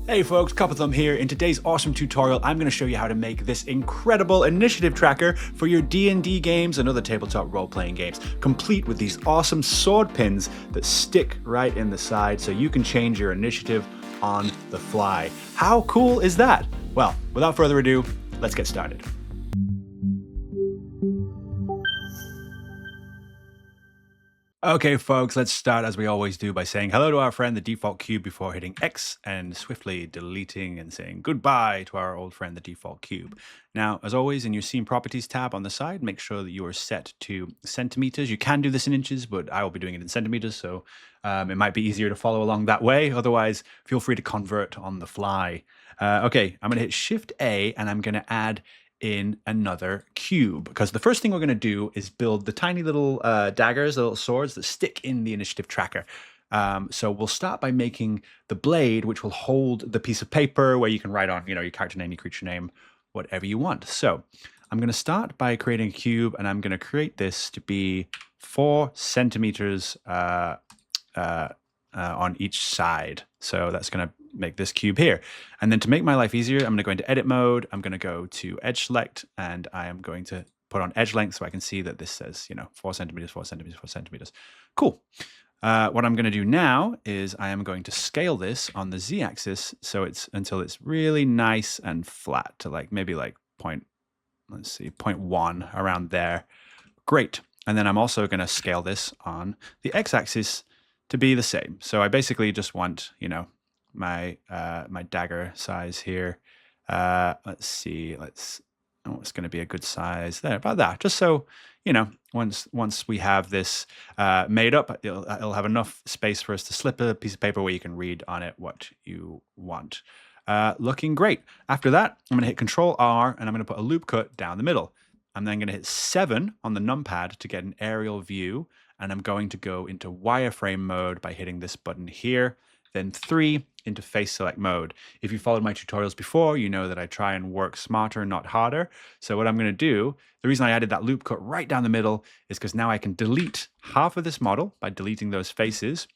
Hey folks, Cup of Thumb here. In today's awesome tutorial, I'm going to show you how to make this incredible initiative tracker for your D&D games and other tabletop role-playing games, complete with these awesome sword pins that stick right in the side so you can change your initiative on the fly. How cool is that? Well, without further ado, let's get started. Okay folks, let's start as we always do by saying hello to our friend the default cube before hitting X and swiftly deleting and saying goodbye to our old friend the default cube. Now, as always, in your Scene Properties tab on the side, make sure that you are set to centimeters. You can do this in inches, but I will be doing it in centimeters, so it might be easier to follow along that way. Otherwise, feel free to convert on the fly. Okay, I'm going to hit Shift A and I'm going to add in another cube, because the first thing we're going to do is build the tiny little daggers, the little swords that stick in the initiative tracker. So we'll start by making the blade, which will hold the piece of paper where you can write on, your character name, your creature name, whatever you want. So I'm going to start by creating a cube, and I'm going to create this to be 4 centimeters on each side. So that's going to make this cube here. And then to make my life easier, I'm going to go into edit mode. I'm going to go to edge select, and I am going to put on edge length so I can see that this says, 4 centimeters, 4 centimeters, 4 centimeters. Cool. What I'm going to do now is I am going to scale this on the z-axis so it's until it's really nice and flat to maybe point, let's see, 0.1 around there. Great. And then I'm also going to scale this on the x-axis to be the same. So I basically just want, my dagger size here. Let's see, what's going to be a good size there, about that. Just so, once we have this made up, it'll have enough space for us to slip a piece of paper where you can read on it what you want. Looking great. After that, I'm going to hit Control R and I'm going to put a loop cut down the middle. I'm then going to hit 7 on the numpad to get an aerial view, and I'm going to go into wireframe mode by hitting this button here, then 3 into face select mode. If you followed my tutorials before, you know that I try and work smarter, not harder. So what I'm going to do, the reason I added that loop cut right down the middle is because now I can delete half of this model by deleting those faces,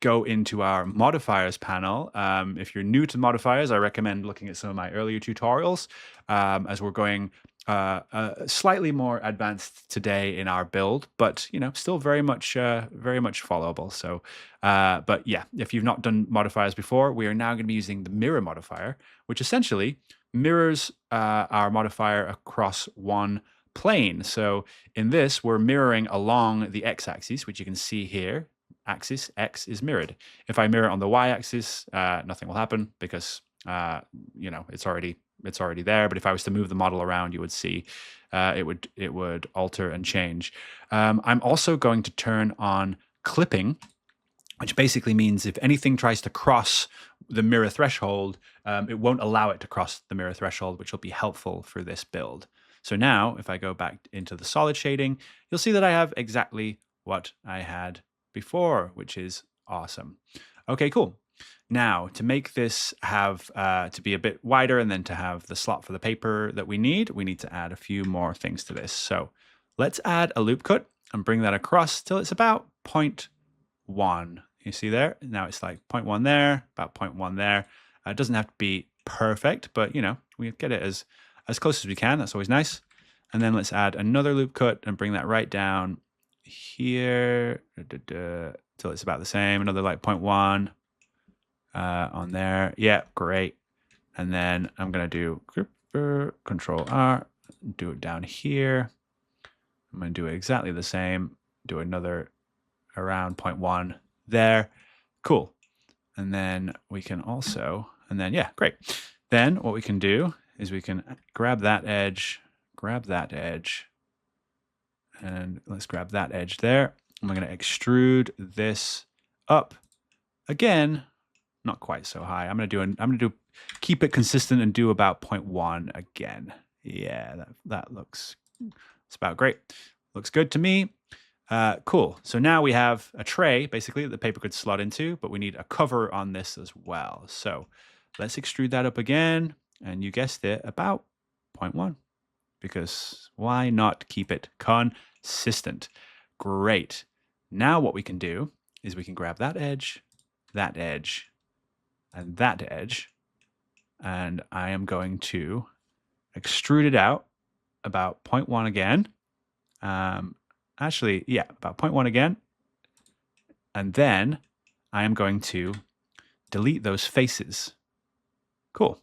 go into our modifiers panel. If you're new to modifiers, I recommend looking at some of my earlier tutorials, as we're going slightly more advanced today in our build, but still very much followable. So but yeah, if you've not done modifiers before, we are now going to be using the mirror modifier, which essentially mirrors our modifier across one plane. So in this, we're mirroring along the x-axis, which you can see here. Axis X is mirrored. If I mirror on the y-axis, nothing will happen because it's already there. But if I was to move the model around, you would see it would alter and change. I'm also going to turn on clipping, which basically means if anything tries to cross the mirror threshold, it won't allow it to cross the mirror threshold, which will be helpful for this build. So now if I go back into the solid shading, you'll see that I have exactly what I had before, which is awesome. Okay, cool. Now, to make this have to be a bit wider and then to have the slot for the paper that we need to add a few more things to this. So let's add a loop cut and bring that across till it's about 0.1. You see there? Now it's like 0.1 there, about 0.1 there. It doesn't have to be perfect, but we get it as close as we can. That's always nice. And then let's add another loop cut and bring that right down here till it's about the same. Another 0.1 on there. Yeah, great. And then I'm going to do Control R, do it down here. I'm going to do exactly the same. Do another around 0.1 there. Cool. And then we can also, yeah, great. Then what we can do is we can grab that edge, and let's grab that edge there. I'm going to extrude this up again, not quite so high. I'm going to keep it consistent and do about 0.1 again. Yeah, that looks, it's about great. Looks good to me. Cool. So now we have a tray basically that the paper could slot into, but we need a cover on this as well. So let's extrude that up again, and you guessed it, about 0.1, because why not keep it consistent? Great. Now what we can do is we can grab that edge, and that edge, and I am going to extrude it out about 0.1 again. Actually, yeah, about 0.1 again. And then I am going to delete those faces. Cool.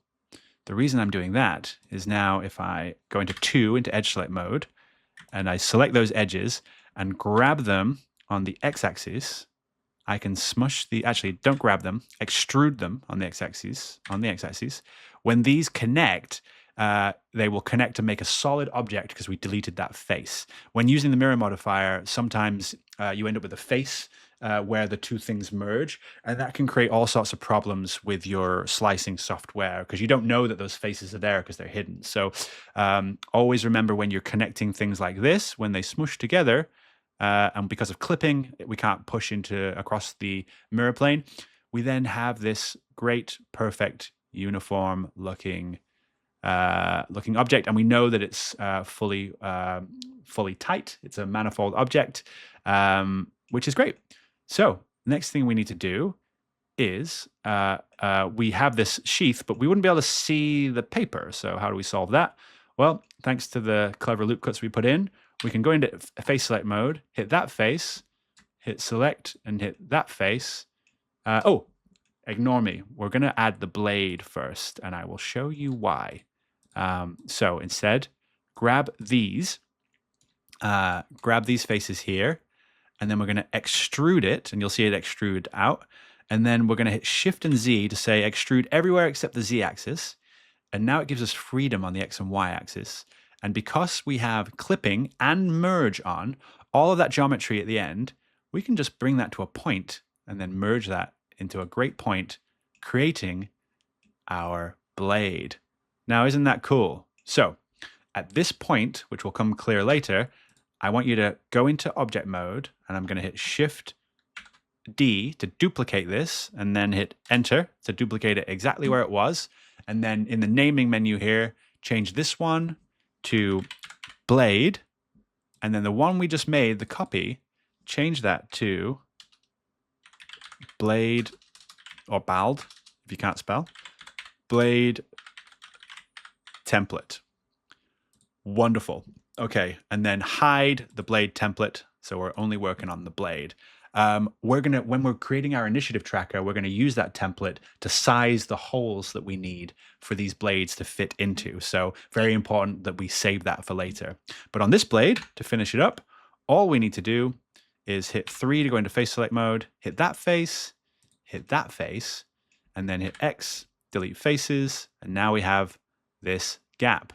The reason I'm doing that is now if I go into 2 into edge select mode and I select those edges and grab them on the x-axis, I can smush the, actually don't grab them, extrude them on the x-axis, When these connect, they will connect to make a solid object because we deleted that face. When using the mirror modifier, sometimes you end up with a face where the two things merge, and that can create all sorts of problems with your slicing software because you don't know that those faces are there because they're hidden. So always remember when you're connecting things like this, when they smush together, and because of clipping, we can't push across the mirror plane. We then have this great, perfect, uniform looking object, and we know that it's fully tight. It's a manifold object, which is great. So next thing we need to do is we have this sheath, but we wouldn't be able to see the paper. So how do we solve that? Well, thanks to the clever loop cuts we put in, we can go into face select mode, hit that face, hit select, and hit that face. Oh, ignore me. We're going to add the blade first, and I will show you why. So instead, grab these faces here, and then we're going to extrude it, and you'll see it extrude out. And then we're going to hit Shift and Z to say extrude everywhere except the Z axis. And now it gives us freedom on the X and Y axis. And because we have clipping and merge on, all of that geometry at the end, we can just bring that to a point and then merge that into a great point, creating our blade. Now, isn't that cool? So at this point, which will come clear later, I want you to go into object mode, and I'm going to hit Shift D to duplicate this, and then hit Enter to duplicate it exactly where it was. And then in the naming menu here, change this one to blade, and then the one we just made, the copy, change that to blade, or bald, if you can't spell, blade template. Wonderful. Okay, and then hide the blade template, so we're only working on the blade. When we're creating our initiative tracker, we're gonna use that template to size the holes that we need for these blades to fit into. So very important that we save that for later. But on this blade, to finish it up, all we need to do is hit 3 to go into face select mode, hit that face, and then hit X, delete faces, and now we have this gap.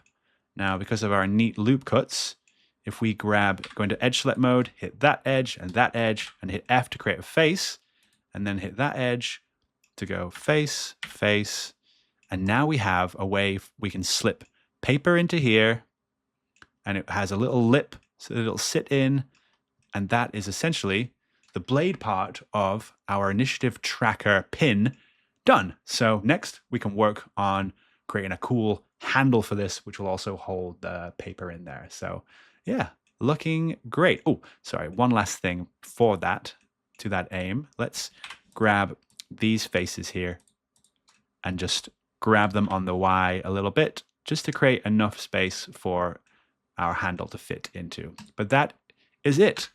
Now, because of our neat loop cuts, if we go into edge select mode, hit that edge, and hit F to create a face, and then hit that edge to go face, face, and now we have a way we can slip paper into here, and it has a little lip so that it'll sit in, and that is essentially the blade part of our initiative tracker pin done. So next, we can work on creating a cool handle for this, which will also hold the paper in there. So yeah, looking great. Oh, sorry, one last thing for that, to that aim. Let's grab these faces here and just grab them on the Y a little bit, just to create enough space for our handle to fit into. But that is it.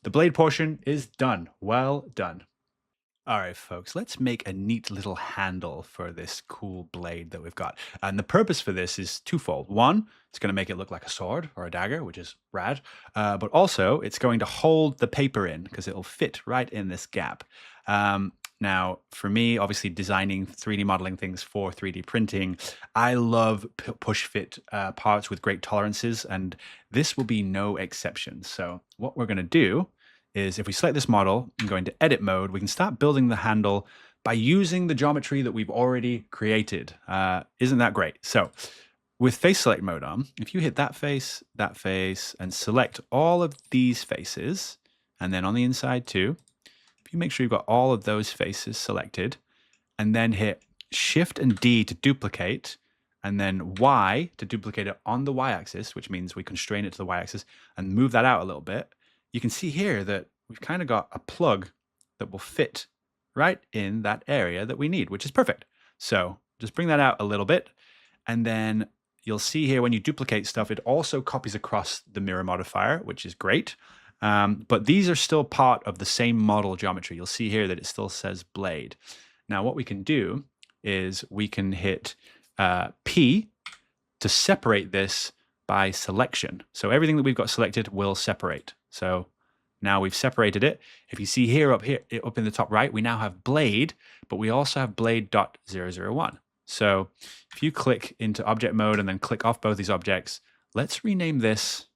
The blade portion is done. Well done. All right, folks, let's make a neat little handle for this cool blade that we've got. And the purpose for this is twofold. One, it's going to make it look like a sword or a dagger, which is rad. But also, it's going to hold the paper in because it'll fit right in this gap. Now, for me, obviously designing 3D modeling things for 3D printing, I love push fit parts with great tolerances, and this will be no exception. So what we're going to do is if we select this model and go into edit mode, we can start building the handle by using the geometry that we've already created. Isn't that great? So with face select mode on, if you hit that face, and select all of these faces, and then on the inside too, if you make sure you've got all of those faces selected, and then hit Shift and D to duplicate, and then Y to duplicate it on the Y-axis, which means we constrain it to the Y-axis, and move that out a little bit, you can see here that we've kind of got a plug that will fit right in that area that we need, which is perfect. So Just bring that out a little bit. And then you'll see here when you duplicate stuff, it also copies across the mirror modifier, which is great. But these are still part of the same model geometry. You'll see here that it still says blade. Now, what we can do is we can hit P to separate this by selection. So everything that we've got selected will separate. So now we've separated it. If you see here up in the top right, we now have blade, but we also have blade.001. So if you click into object mode and then click off both these objects, let's rename this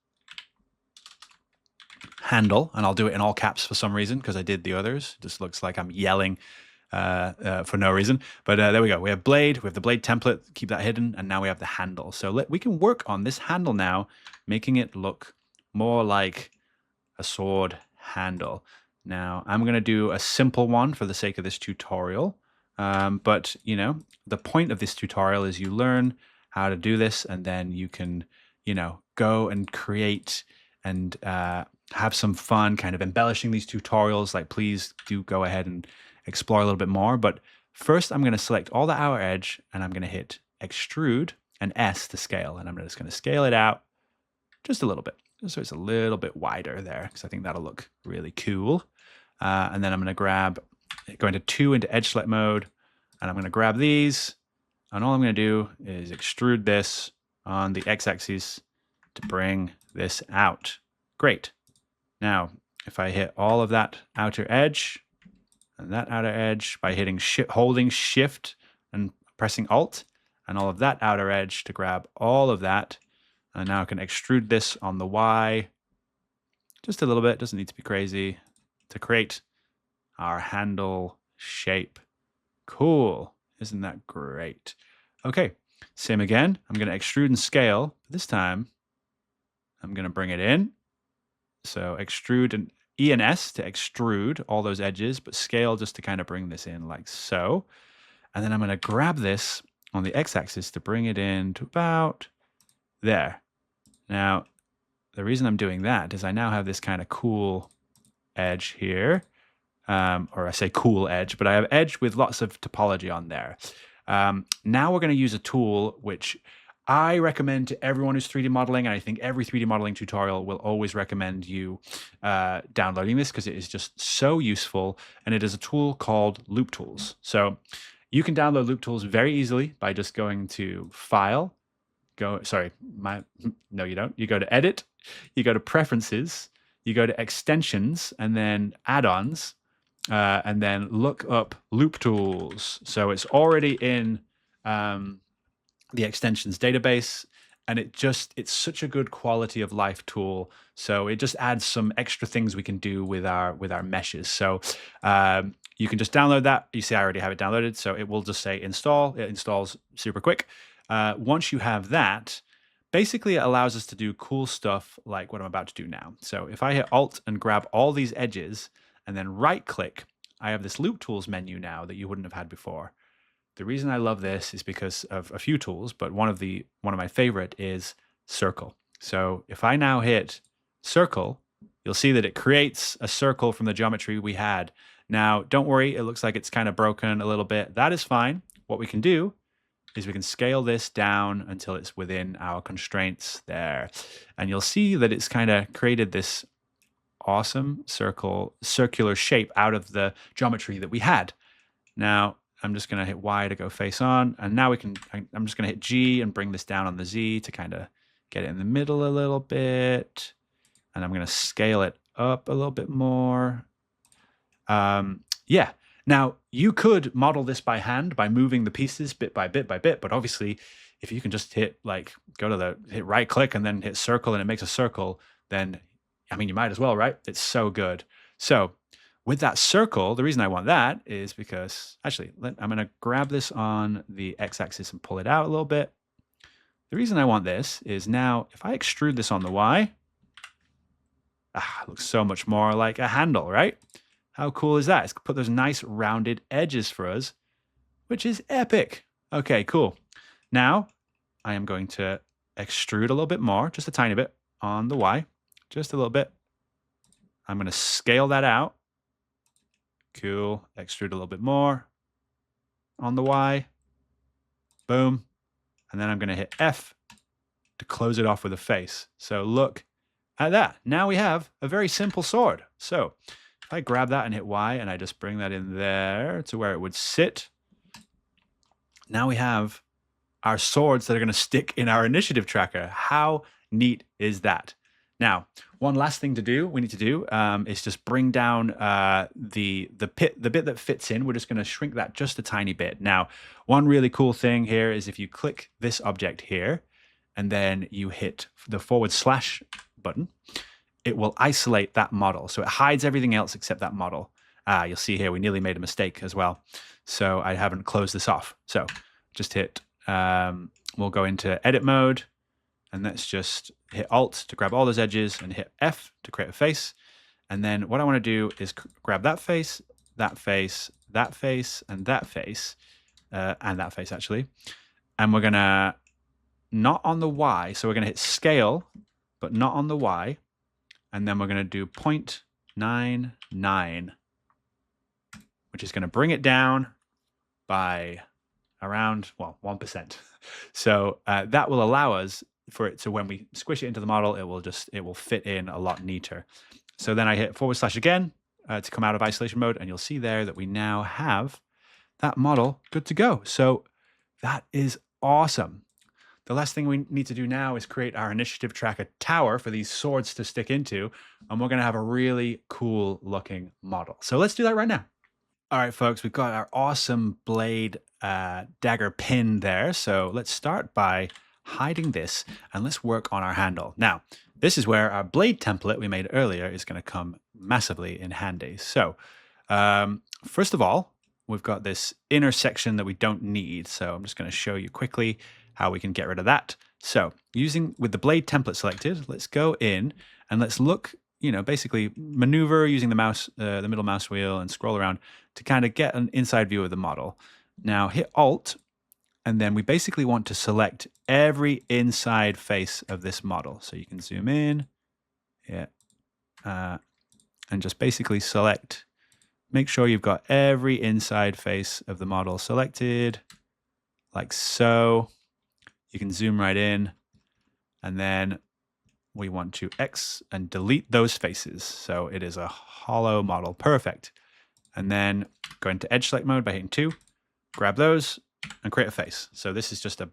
handle, and I'll do it in all caps for some reason because I did the others. It just looks like I'm yelling for no reason. But there we go. We have blade, we have the blade template, keep that hidden, and now we have the handle. So we can work on this handle now, making it look more like a sword handle. Now, I'm going to do a simple one for the sake of this tutorial. But, you know, the point of this tutorial is you learn how to do this, and then you can, you know, go and create and have some fun kind of embellishing these tutorials. Like, please do go ahead and explore a little bit more. But first, I'm going to select all the outer edge, and I'm going to hit extrude and S to scale. And I'm just going to scale it out just a little bit, just so it's a little bit wider there, because I think that'll look really cool. And then I'm going to go into 2 into edge select mode, and I'm going to grab these, and all I'm going to do is extrude this on the x-axis to bring this out. Great. Now, if I hit all of that outer edge and that outer edge by holding shift and pressing alt, and all of that outer edge to grab all of that, and now I can extrude this on the Y just a little bit, doesn't need to be crazy, to create our handle shape. Cool. Isn't that great? Okay, same again. I'm going to extrude and scale. This time, I'm going to bring it in. So extrude and E and S to extrude all those edges, but scale just to kind of bring this in like so. And then I'm going to grab this on the x-axis to bring it in to about there. Now, the reason I'm doing that is I now have this kind of cool edge here. Or I say cool edge, but I have edge with lots of topology on there. Now we're going to use a tool which I recommend to everyone who's 3D modeling, and I think every 3D modeling tutorial will always recommend you downloading this because it is just so useful, and it is a tool called Loop Tools. So you can download Loop Tools very easily by just going to File, no you don't. You go to Edit, you go to Preferences, you go to Extensions, and then Add-ons, and then look up Loop Tools. So it's already in the extensions database, and it's such a good quality of life tool. So it just adds some extra things we can do with our meshes. So you can just download that. You see I already have it downloaded, so it will just say install. It installs super quick. Once you have that, basically it allows us to do cool stuff like what I'm about to do now. So if I hit Alt and grab all these edges and then right click, I have this Loop Tools menu now that you wouldn't have had before. The reason I love this is because of a few tools, but one of my favorite is circle. So if I now hit circle, you'll see that it creates a circle from the geometry we had. Now, don't worry, it looks like it's kind of broken a little bit. That is fine. What we can do is we can scale this down until it's within our constraints there. And you'll see that it's kind of created this awesome circular shape out of the geometry that we had. Now, I'm just going to hit Y to go face on. And now I'm just going to hit G and bring this down on the Z to kind of get it in the middle a little bit. And I'm going to scale it up a little bit more. Yeah. Now, you could model this by hand by moving the pieces bit by bit by bit. But obviously, if you can just hit right click and then hit circle and it makes a circle, then, I mean, you might as well, right? It's so good. So with that circle, the reason I want that is because, actually, I'm going to grab this on the x-axis and pull it out a little bit. The reason I want this is now, if I extrude this on the Y, it looks so much more like a handle, right? How cool is that? It's put those nice rounded edges for us, which is epic. Okay, cool. Now, I am going to extrude a little bit more, just a tiny bit on the Y, just a little bit. I'm going to scale that out. Cool. Extrude a little bit more on the Y. Boom. And then I'm going to hit F to close it off with a face. So look at that. Now we have a very simple sword. So if I grab that and hit Y and I just bring that in there to where it would sit, now we have our swords that are going to stick in our initiative tracker. How neat is that? Now, one last thing we need to do is just bring down the bit that fits in. We're just going to shrink that just a tiny bit. Now, one really cool thing here is if you click this object here, and then you hit the / button, it will isolate that model. So it hides everything else except that model. You'll see here, we nearly made a mistake as well. So I haven't closed this off. So just hit, we'll go into edit mode, and let's just hit Alt to grab all those edges and hit F to create a face. And then what I want to do is grab that face, that face, that face, and that face, and that face actually. And we're going to, not on the Y, so we're going to hit scale, but not on the Y. And then we're going to do 0.99, which is going to bring it down by around, well, 1%. So that will allow us for it to, when we squish it into the model, it will fit in a lot neater. So then I hit / again to come out of isolation mode, and you'll see there that we now have that model good to go. So that is awesome. The last thing we need to do now is create our initiative tracker tower for these swords to stick into, and we're going to have a really cool looking model. So let's do that right now. All right, folks, we've got our awesome blade dagger pin there. So let's start by hiding this, and let's work on our handle. Now, this is where our blade template we made earlier is going to come massively in handy. So first of all, we've got this inner section that we don't need. So I'm just going to show you quickly how we can get rid of that. So with the blade template selected, let's go in and let's look, basically maneuver using the mouse, the middle mouse wheel, and scroll around to kind of get an inside view of the model. Now hit Alt, and then we basically want to select every inside face of this model. So you can zoom in, and just basically select, make sure you've got every inside face of the model selected, like so. You can zoom right in, and then we want to X and delete those faces. So it is a hollow model. Perfect. And then go into edge select mode by hitting 2, grab those and create a face. So this is just a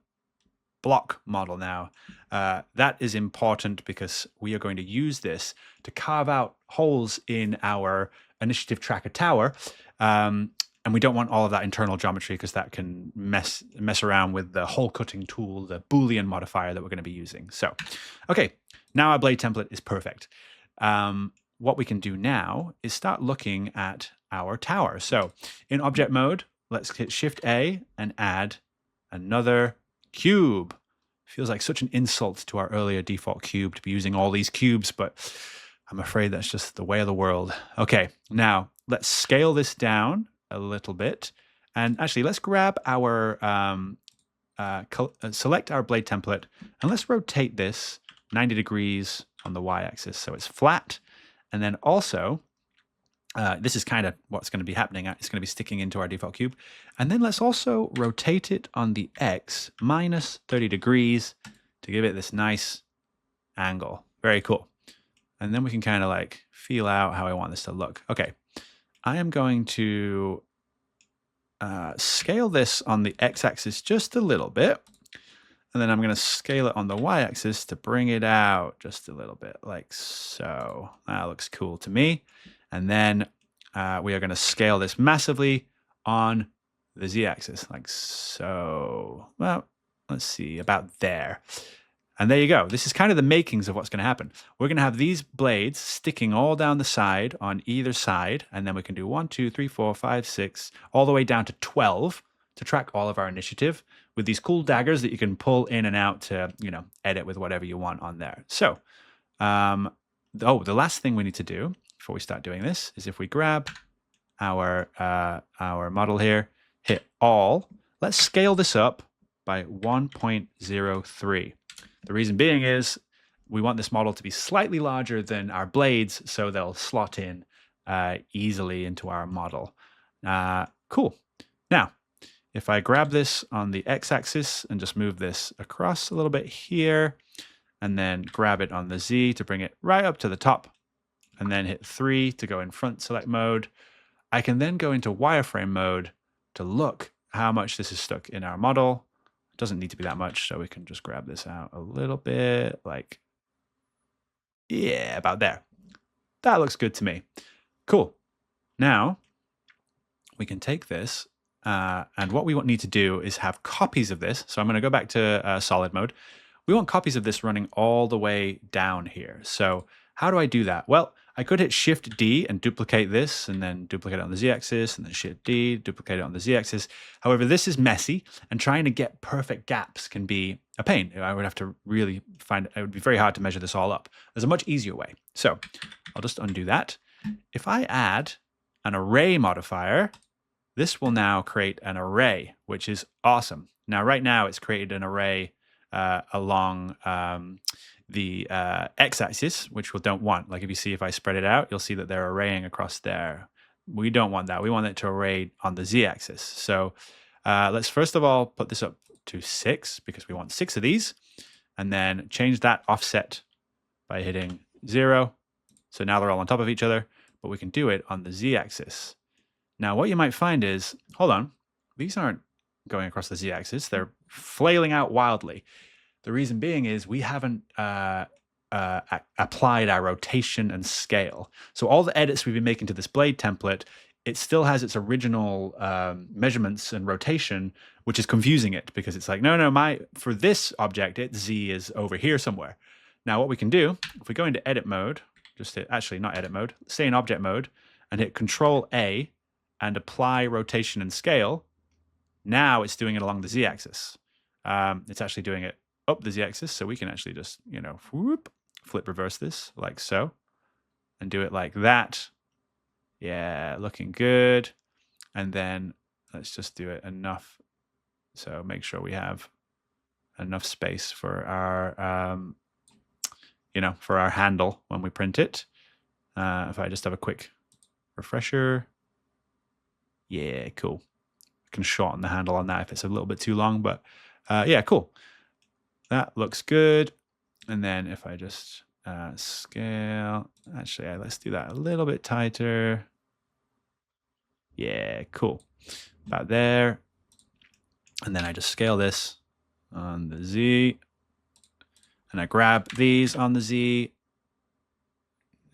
block model now. That is important because we are going to use this to carve out holes in our initiative tracker tower. And we don't want all of that internal geometry because that can mess around with the hole cutting tool, the Boolean modifier that we're going to be using. So, okay, now our blade template is perfect. What we can do now is start looking at our tower. So in object mode, let's hit Shift A and add another cube. Feels like such an insult to our earlier default cube to be using all these cubes, but I'm afraid that's just the way of the world. Okay, now let's scale this down a little bit. And actually, let's grab our, select our blade template, and let's rotate this 90 degrees on the y-axis so it's flat. And then also, this is kind of what's going to be happening. It's going to be sticking into our default cube. And then let's also rotate it on the x minus 30 degrees to give it this nice angle. Very cool. And then we can kind of like feel out how I want this to look. Okay. I am going to scale this on the x-axis just a little bit. And then I'm going to scale it on the y-axis to bring it out just a little bit, like so. That looks cool to me. And then we are going to scale this massively on the z-axis, like so. Well, let's see, about there. And there you go. This is kind of the makings of what's going to happen. We're going to have these blades sticking all down the side on either side. And then we can do 1, 2, 3, 4, 5, 6, all the way down to 12 to track all of our initiative with these cool daggers that you can pull in and out to, edit with whatever you want on there. So, the last thing we need to do before we start doing this is if we grab our model here, hit all, let's scale this up by 1.03. The reason being is we want this model to be slightly larger than our blades so they'll slot in easily into our model. Cool. Now, if I grab this on the x-axis and just move this across a little bit here, and then grab it on the Z to bring it right up to the top, and then hit 3 to go in front select mode, I can then go into wireframe mode to look how much this is stuck in our model. It doesn't need to be that much, so we can just grab this out a little bit, like, yeah, about there. That looks good to me. Cool. Now, we can take this, and what we need to do is have copies of this. So I'm going to go back to solid mode. We want copies of this running all the way down here. So how do I do that? Well, I could hit Shift D and duplicate this, and then duplicate it on the Z-axis, and then Shift D, duplicate it on the Z-axis. However, this is messy, and trying to get perfect gaps can be a pain. I would have to really find, it would be very hard to measure this all up. There's a much easier way. So I'll just undo that. If I add an array modifier, this will now create an array, which is awesome. Now, right now, it's created an array along the x-axis, which we don't want. Like if you see, if I spread it out, you'll see that they're arraying across there. We don't want that. We want it to array on the z-axis. So let's first of all put this up to 6 because we want 6 of these, and then change that offset by hitting 0. So now they're all on top of each other, but we can do it on the z-axis. Now, what you might find is, hold on, these aren't going across the z-axis. They're flailing out wildly. The reason being is we haven't applied our rotation and scale. So all the edits we've been making to this blade template, it still has its original measurements and rotation, which is confusing it because it's like, no, for this object, its Z is over here somewhere. Now, what we can do, if we go into edit mode, just hit, actually not edit mode, stay in object mode and hit Control A and apply rotation and scale. Now it's doing it along the Z-axis. It's actually doing it up the Z-axis, so we can actually just, whoop, flip reverse this like so, and do it like that. Yeah, looking good. And then let's just do it enough. So make sure we have enough space for our, for our handle when we print it. If I just have a quick refresher. Yeah, cool. I can shorten the handle on that if it's a little bit too long, but yeah, cool. That looks good. And then if I just scale, actually, let's do that a little bit tighter. Yeah, cool. About there. And then I just scale this on the Z. And I grab these on the Z.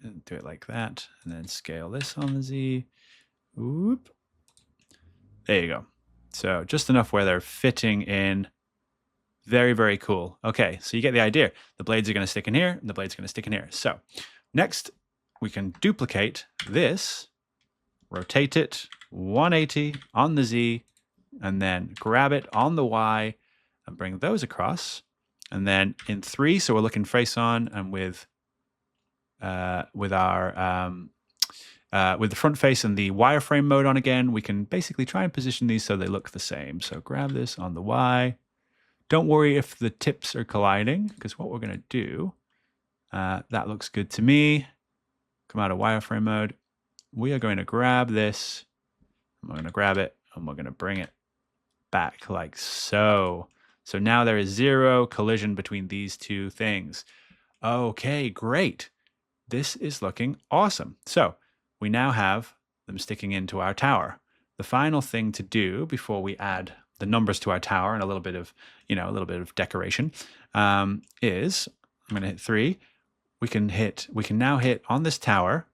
And do it like that. And then scale this on the Z. Whoop. There you go. So just enough where they're fitting in. Very, very cool. Okay, so you get the idea. The blades are going to stick in here, and the blades are going to stick in here. So next, we can duplicate this, rotate it 180 on the Z, and then grab it on the Y and bring those across. And then in 3, so we're looking face on, and with our with the front face and the wireframe mode on again, we can basically try and position these so they look the same. So grab this on the Y. Don't worry if the tips are colliding, because what we're going to do, that looks good to me. Come out of wireframe mode. We are going to grab this. We're going to grab it, and we're going to bring it back like so. So now there is 0 collision between these two things. Okay, great. This is looking awesome. So we now have them sticking into our tower. The final thing to do before we add the numbers to our tower and a little bit of, decoration, is I'm going to hit 3. We can now hit on this tower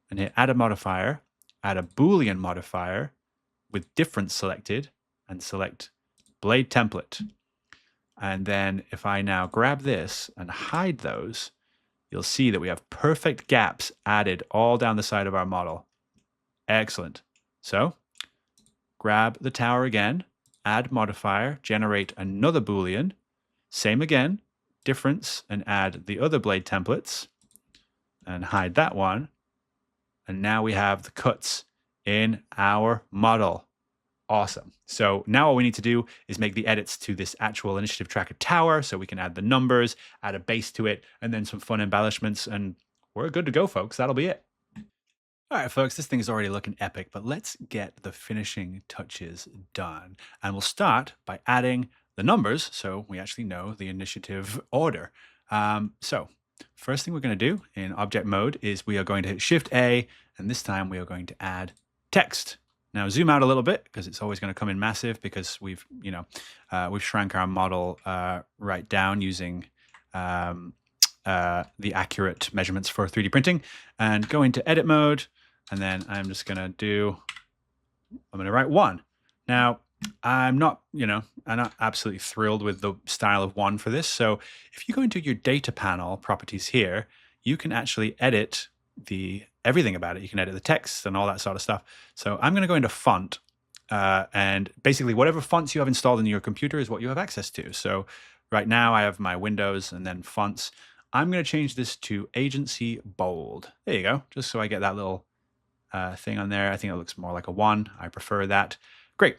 and hit add a modifier, add a Boolean modifier with difference selected, and select blade template. And then if I now grab this and hide those, you'll see that we have perfect gaps added all down the side of our model. Excellent. So grab the tower again, add modifier, generate another Boolean, same again, difference, and add the other blade templates, and hide that one. And now we have the cuts in our model. Awesome. So now all we need to do is make the edits to this actual initiative tracker tower so we can add the numbers, add a base to it, and then some fun embellishments, and we're good to go, folks. That'll be it. All right, folks, this thing is already looking epic, but let's get the finishing touches done. And we'll start by adding the numbers so we actually know the initiative order. So first thing we're going to do in object mode is we are going to hit Shift A, and this time we are going to add text. Now zoom out a little bit because it's always going to come in massive because we've shrank our model right down using the accurate measurements for 3D printing, and go into edit mode. And then I'm just going to write 1. Now, I'm not absolutely thrilled with the style of 1 for this. So if you go into your data panel properties here, you can actually edit everything about it. You can edit the text and all that sort of stuff. So I'm going to go into font, and basically whatever fonts you have installed in your computer is what you have access to. So right now I have my Windows and then fonts. I'm going to change this to Agency Bold. There you go. Just so I get that little thing on there. I think it looks more like a 1. I prefer that. Great.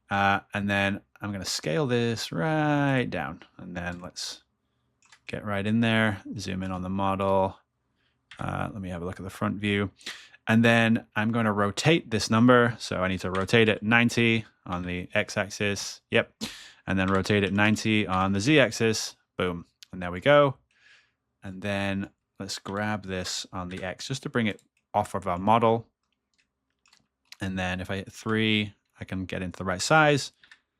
And then I'm going to scale this right down. And then let's get right in there. Zoom in on the model. Let me have a look at the front view. And then I'm going to rotate this number. So I need to rotate it 90 on the x-axis. Yep. And then rotate it 90 on the z-axis. Boom. And there we go. And then let's grab this on the x just to bring it off of our model. And then if I hit 3, I can get into the right size,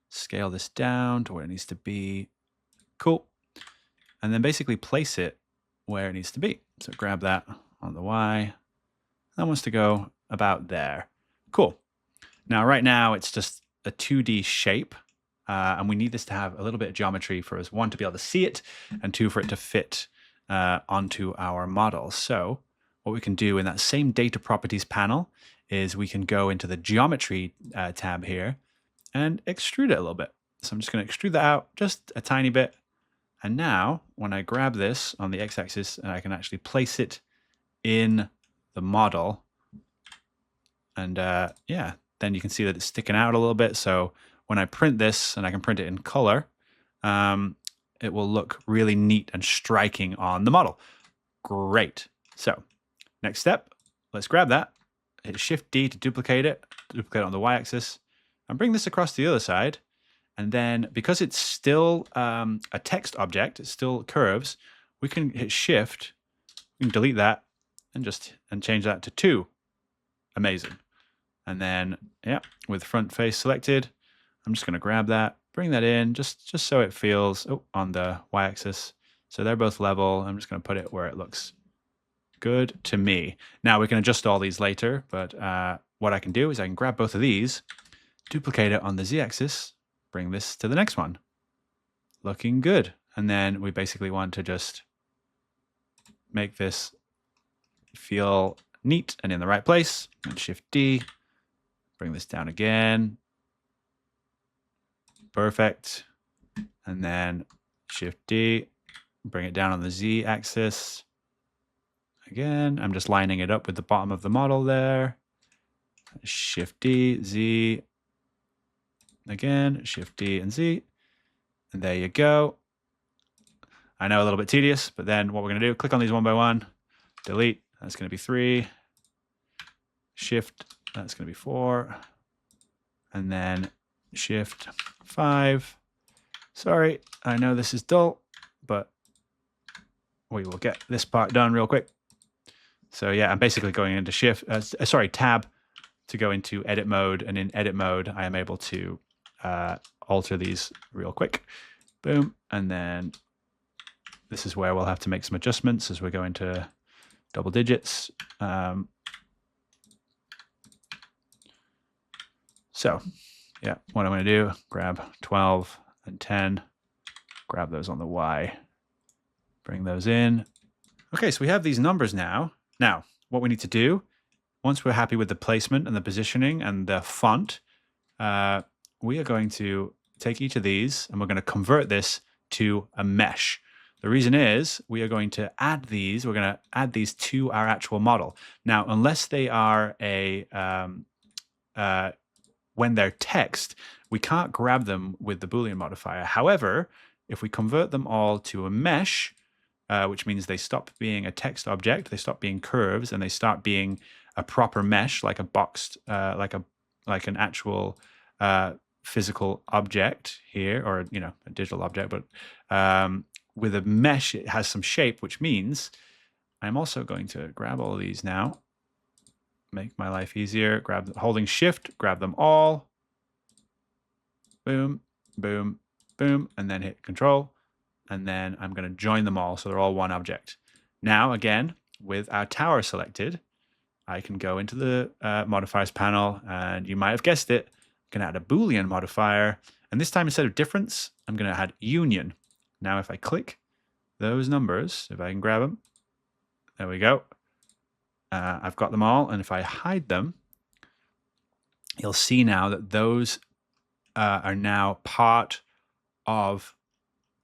scale this down to where it needs to be. Cool. And then basically place it where it needs to be. So grab that on the Y. That wants to go about there. Cool. Now, right now, it's just a 2D shape. And we need this to have a little bit of geometry for us, 1, to be able to see it, and 2, for it to fit onto our model. So what we can do in that same data properties panel is we can go into the geometry tab here and extrude it a little bit. So I'm just going to extrude that out just a tiny bit. And now when I grab this on the x-axis, and I can actually place it in the model, and yeah, then you can see that it's sticking out a little bit. So when I print this, and I can print it in color, it will look really neat and striking on the model. Great. So next step, let's grab that. Hit Shift D to duplicate it on the y-axis, and bring this across to the other side. And then because it's still a text object, it still curves, we can hit Shift, we can delete that, and change that to 2. Amazing. And then, yeah, with front face selected, I'm just going to grab that, bring that in, just so it feels on the y-axis. So they're both level. I'm just going to put it where it looks good to me. Now we can adjust all these later, but what I can do is I can grab both of these, duplicate it on the z-axis, bring this to the next one. Looking good. And then we basically want to just make this feel neat and in the right place. And Shift D, bring this down again. Perfect. And then Shift D, bring it down on the z-axis. Again, I'm just lining it up with the bottom of the model there. Shift D, Z. Again, Shift D and Z. And there you go. I know, a little bit tedious, but then what we're going to do, click on these one by one, delete, that's going to be 3. Shift, that's going to be 4. And then Shift 5. Sorry, I know this is dull, but we will get this part done real quick. So yeah, I'm basically going into tab to go into edit mode, and in edit mode, I am able to alter these real quick. Boom, and then this is where we'll have to make some adjustments as we go into double digits. So yeah, what I'm going to do, grab 12 and 10, grab those on the Y, bring those in. Okay, so we have these numbers now. Now, what we need to do, once we're happy with the placement and the positioning and the font, we are going to take each of these and we're going to convert this to a mesh. The reason is we're going to add these to our actual model. Now, unless they are when they're text, we can't grab them with the Boolean modifier. However, if we convert them all to a mesh, which means they stop being a text object, they stop being curves, and they start being a proper mesh, like a boxed, like an actual physical object here, or a digital object, but with a mesh, it has some shape, which means I'm also going to grab all of these now, make my life easier. Holding Shift, grab them all. Boom, boom, boom, and then hit Control. And then I'm going to join them all so they're all one object. Now, again, with our tower selected, I can go into the modifiers panel, and you might have guessed it, I'm going to add a Boolean modifier. And this time, instead of difference, I'm going to add union. Now, if I click those numbers, if I can grab them, there we go. I've got them all. And if I hide them, you'll see now that those are now part of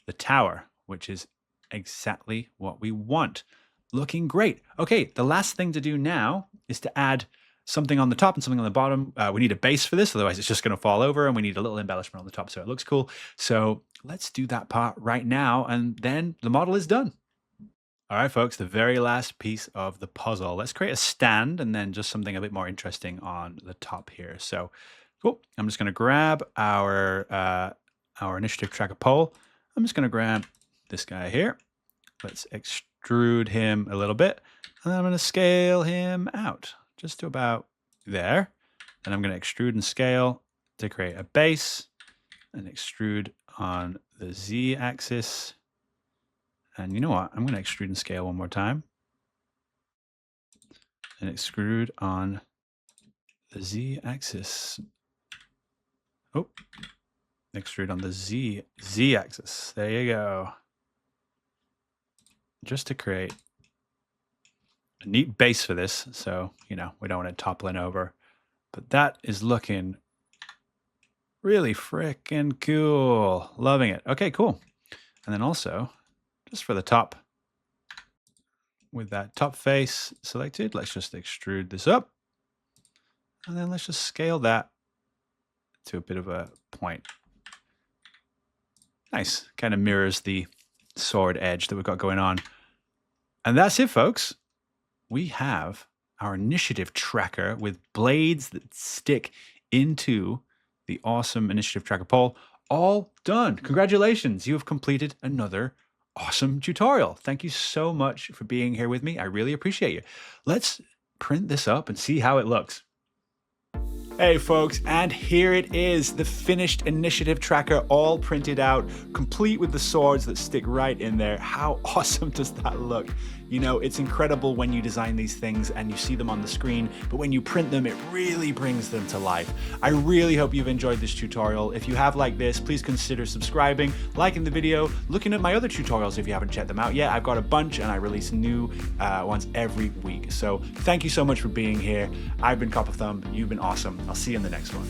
the tower, which is exactly what we want. Looking great. Okay, the last thing to do now is to add something on the top and something on the bottom. We need a base for this, otherwise it's just going to fall over, and we need a little embellishment on the top so it looks cool. So let's do that part right now, and then the model is done. All right, folks, the very last piece of the puzzle. Let's create a stand and then just something a bit more interesting on the top here. So cool. I'm just going to grab our initiative tracker pole. I'm just going to grab this guy here. Let's extrude him a little bit, and then I'm going to scale him out just to about there. And I'm going to extrude and scale to create a base, and extrude on the Z axis. And you know what? I'm going to extrude and scale one more time, and extrude on the Z axis. Oh, extrude on the Z axis. There you go. Just to create a neat base for this. So, we don't want it toppling over, but that is looking really freaking cool. Loving it. Okay, cool. And then also, just for the top, with that top face selected, let's just extrude this up. And then let's just scale that to a bit of a point. Nice. Kind of mirrors the sword edge that we've got going on. And that's it, folks. We have our initiative tracker with blades that stick into the awesome initiative tracker pole. All done. Congratulations. You have completed another awesome tutorial. Thank you so much for being here with me. I really appreciate you. Let's print this up and see how it looks. Hey folks, and here it is, the finished initiative tracker all printed out, complete with the swords that stick right in there. How awesome does that look? It's incredible when you design these things and you see them on the screen, but when you print them, it really brings them to life. I really hope you've enjoyed this tutorial. If you have like this, please consider subscribing, liking the video, looking at my other tutorials if you haven't checked them out yet. I've got a bunch and I release new ones every week. So thank you so much for being here. I've been Copper Thumb. You've been awesome. I'll see you in the next one.